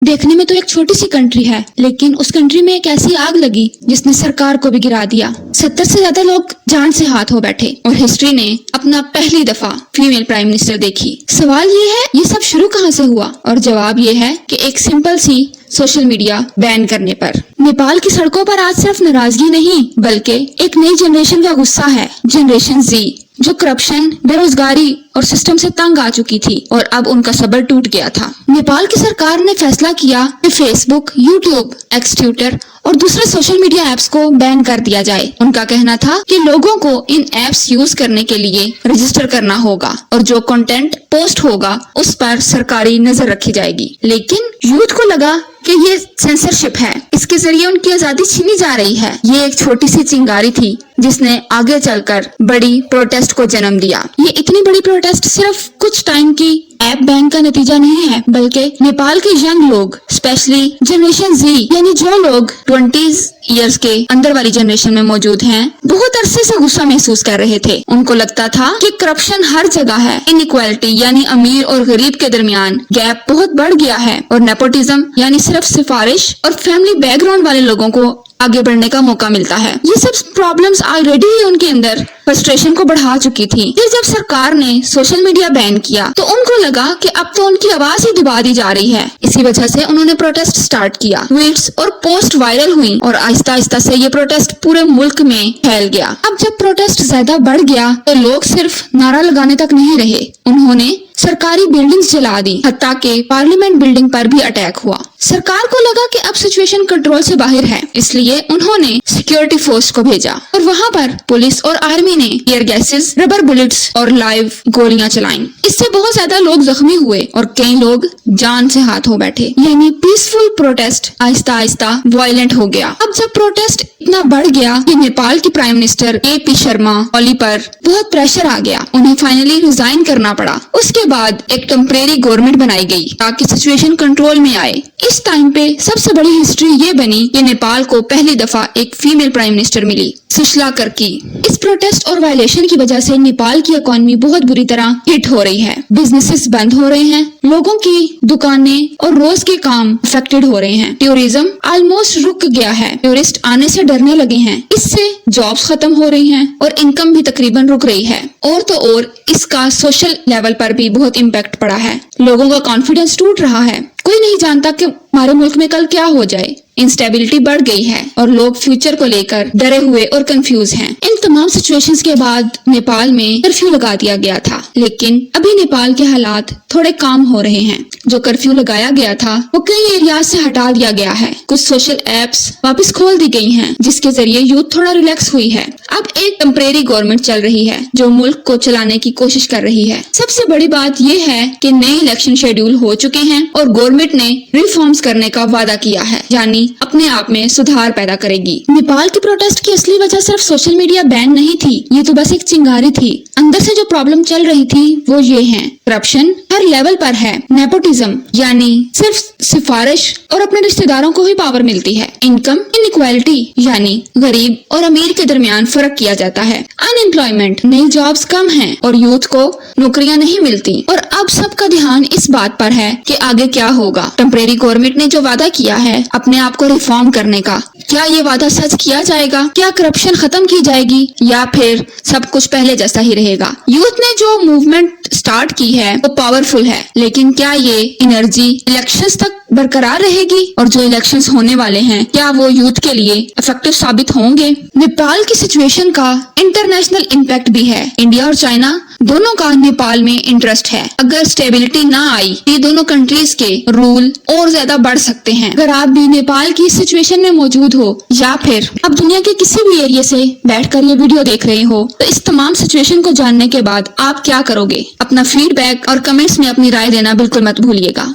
देखने में तो एक छोटी सी कंट्री है, लेकिन उस कंट्री में एक ऐसी आग लगी जिसने सरकार को भी गिरा दिया। 70 से ज्यादा लोग जान से हाथ हो बैठे और हिस्ट्री ने अपना पहली दफा फीमेल प्राइम मिनिस्टर देखी। सवाल ये है, ये सब शुरू कहाँ से हुआ? और जवाब ये है कि एक सिंपल सी सोशल मीडिया बैन करने पर। नेपाल की सड़कों पर आज सिर्फ नाराजगी नहीं, बल्कि एक नई जनरेशन का गुस्सा है, जनरेशन जी, जो करप्शन, बेरोजगारी और सिस्टम से तंग आ चुकी थी और अब उनका सब्र टूट गया था। नेपाल की सरकार ने फैसला किया कि फेसबुक, यूट्यूब, एक्स, ट्विटर और दूसरे सोशल मीडिया ऐप्स को बैन कर दिया जाए। उनका कहना था कि लोगों को इन ऐप्स यूज करने के लिए रजिस्टर करना होगा और जो कंटेंट पोस्ट होगा उस पर सरकारी नजर रखी जाएगी। लेकिन यूथ को लगा कि ये सेंसरशिप है, इसके जरिए उनकी आजादी छीनी जा रही है। ये एक छोटी सी चिंगारी थी जिसने आगे चलकर बड़ी प्रोटेस्ट को जन्म दिया। ये इतनी बड़ी प्रोटेस्ट सिर्फ कुछ टाइम की ऐप बैन का नतीजा नहीं है, बल्कि नेपाल के यंग लोग, स्पेशली जनरेशन जी, यानी जो लोग 20 इयर्स के अंदर वाली जनरेशन में मौजूद हैं, बहुत अरसे से गुस्सा महसूस कर रहे थे। उनको लगता था कि करप्शन हर जगह है, इनइक्वालिटी यानी अमीर और गरीब के दरमियान गैप बहुत बढ़ गया है और नेपोटिज्म यानी सिर्फ सिफारिश और फैमिली बैकग्राउंड वाले लोगों को आगे बढ़ने का मौका मिलता है। ये सब प्रॉब्लम्स ऑलरेडी ही उनके अंदर फ्रस्ट्रेशन को बढ़ा चुकी थी। फिर जब सरकार ने सोशल मीडिया बैन किया तो उनको लगा कि अब तो उनकी आवाज ही दबा दी जा रही है। इसी वजह से उन्होंने प्रोटेस्ट स्टार्ट किया। ट्वीट्स और पोस्ट वायरल हुई और आहिस्ता आहिस्ता से ये प्रोटेस्ट पूरे मुल्क में फैल गया। अब जब प्रोटेस्ट ज्यादा बढ़ गया तो लोग सिर्फ नारा लगाने तक नहीं रहे, उन्होंने सरकारी बिल्डिंग्स जला दी, हत्ता के पार्लियामेंट बिल्डिंग पर भी अटैक हुआ। सरकार को लगा कि अब सिचुएशन कंट्रोल से बाहर है, इसलिए उन्होंने सिक्योरिटी फोर्स को भेजा और वहां पर पुलिस और आर्मी ने टीयर गैसेस, रबर बुलेट्स और लाइव गोलियां चलाई। इससे बहुत ज्यादा लोग जख्मी हुए और कई लोग जान से हाथ हो बैठे, यानी peaceful protest Aahista Aahista violent हो गया। अब जब प्रोटेस्ट इतना बढ़ गया कि नेपाल के prime minister AP Sharma Oli पर बहुत प्रेशर आ गया, उन्हें फाइनली रिजाइन करना पड़ा। उसके बाद एक टेम्परेरी गवर्नमेंट बनाई गई ताकि सिचुएशन कंट्रोल में आए। इस टाइम पे सबसे बड़ी हिस्ट्री ये बनी कि नेपाल को पहली दफा एक फीमेल प्राइम मिनिस्टर मिली, सुशीला कार्की। इस प्रोटेस्ट और वायलेशन की वजह से नेपाल की इकोनॉमी बहुत बुरी तरह हिट हो रही है। बिजनेसेस बंद हो रहे हैं, लोगों की दुकानें और रोज के काम अफेक्टेड हो रहे हैं। टूरिज्म ऑलमोस्ट रुक गया है, टूरिस्ट आने से डरने लगे हैं। इससे जॉब्स खत्म हो रही हैं और इनकम भी तकरीबन रुक रही है। और तो और इसका सोशल लेवल पर भी बहुत इम्पैक्ट पड़ा है। लोगों का कॉन्फिडेंस टूट रहा है, कोई नहीं जानता कि हमारे मुल्क में कल क्या हो जाए। इंस्टेबिलिटी बढ़ गई है और लोग फ्यूचर को लेकर डरे हुए और कंफ्यूज हैं। इन तमाम सिचुएशंस के बाद नेपाल में कर्फ्यू लगा दिया गया था, लेकिन अभी नेपाल के हालात थोड़े काम हो रहे हैं। जो कर्फ्यू लगाया गया था वो कई एरिया से हटा दिया गया है। कुछ सोशल एप्स वापस खोल दी गई हैं, जिसके जरिए यूथ थोड़ा रिलैक्स हुई है। अब एक टेम्परेरी गवर्नमेंट चल रही है जो मुल्क को चलाने की कोशिश कर रही है। सबसे बड़ी बात यह है कि नए इलेक्शन शेड्यूल हो चुके हैं और गवर्नमेंट ने रिफॉर्म्स करने का वादा किया है, यानी अपने आप में सुधार पैदा करेगी। नेपाल की प्रोटेस्ट की असली वजह सिर्फ सोशल मीडिया बैन नहीं थी, ये तो बस एक चिंगारी थी। अंदर से जो प्रॉब्लम चल रही थी वो ये है, करप्शन हर लेवल पर है, नेपोटिज्म यानी सिर्फ सिफारिश और अपने रिश्तेदारों को ही पावर मिलती है, इनकम इनइक्वालिटी यानी गरीब और अमीर के दरमियान फर्क किया जाता है, अनएम्प्लॉयमेंट, नई जॉब्स कम हैं और यूथ को नौकरियां नहीं मिलती। और अब सबका ध्यान इस बात पर है कि आगे क्या होगा। टेम्परेरी गवर्नमेंट ने जो वादा किया है अपने आप को रिफॉर्म करने का, क्या ये वादा सच किया जाएगा? क्या करप्शन खत्म की जाएगी या फिर सब कुछ पहले जैसा ही रहेगा? यूथ ने जो मूवमेंट स्टार्ट की है वो पावरफुल है, लेकिन क्या ये एनर्जी इलेक्शंस तक बरकरार रहेगी? और जो इलेक्शंस होने वाले हैं क्या वो यूथ के लिए इफेक्टिव साबित होंगे? नेपाल की सिचुएशन का इंटरनेशनल इम्पैक्ट भी है। इंडिया और चाइना दोनों का नेपाल में इंटरेस्ट है। अगर स्टेबिलिटी ना आई ये दोनों कंट्रीज के रूल और ज्यादा बढ़ सकते हैं। अगर आप भी नेपाल की सिचुएशन में मौजूद हो या फिर आप दुनिया के किसी भी एरिया से बैठकर ये वीडियो देख रहे हो, तो इस तमाम सिचुएशन को जानने के बाद आप क्या करोगे? अपना फीडबैक और कमेंट्स में अपनी राय देना बिल्कुल मत भूलिएगा।